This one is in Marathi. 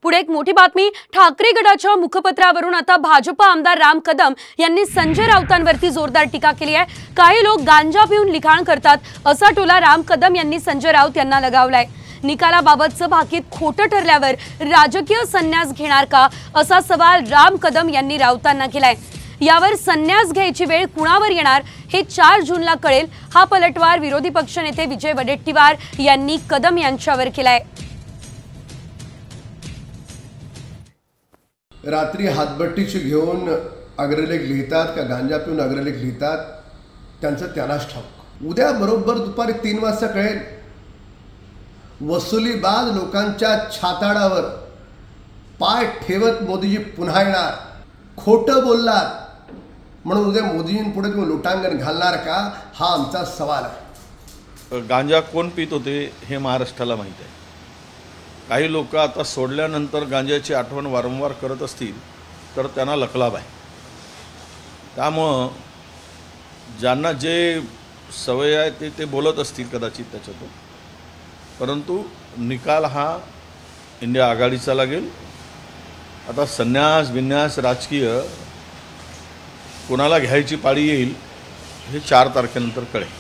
पुढे एक मोठी बातमी। ठाकरे गटाच्या मुखपत्रावरून आता भाजप आमदार राम कदम यांनी संजय राऊतांवरती जोरदार टीका केली आहे। काही लोक गांजा पिऊन लिखाण करतात असा टोला राम कदम यांनी संजय राऊत यांना लगावलाय। निकालाबाबतचं भाकीत खोटं ठरल्यावर राजकीय संन्यास घेणार का असा सवाल राम कदम यांनी राऊतांना केलाय। यावर संन्यास घ्यायची वेळ कुणावर येणार हे 4 जूनला कळेल। हा पलटवार विरोधी पक्षनेते विजय वडेट्टीवार यांनी कदम यांच्यावर केलाय। रात्री हातबट्टीची घेऊन अग्रलेख लिहितात का गांजा पिऊन अग्रलेख लिहितात त्यांचं त्यांनाच ठाऊक। उद्या बरोबर दुपारी 3 वाजता कळेल। वसुलीबाज लोकांच्या छाताडावर पाय ठेवत मोदीजी पुन्हा येणार। खोटं बोललात म्हणून उद्या मोदीजींपुढे तुम्ही लोटांगण घालणार का हा आमचा सवाल आहे। गांजा कोण पित होते हे महाराष्ट्राला माहीत आहे। काही लोक आता सोडल्यानंतर गांजाची आठवण वारंवार करत असतील तर त्यांना लकलाभ आहे। त्यामुळं ज्यांना जे सवय आहे ते बोलत असतील कदाचित त्याच्यातून, परंतु निकाल हा इंडिया आघाडीचा लागेल। आता संन्यास विन्यास राजकीय कोणाला घ्यायची पाळी येईल हे 4 तारखेनंतर कळेल।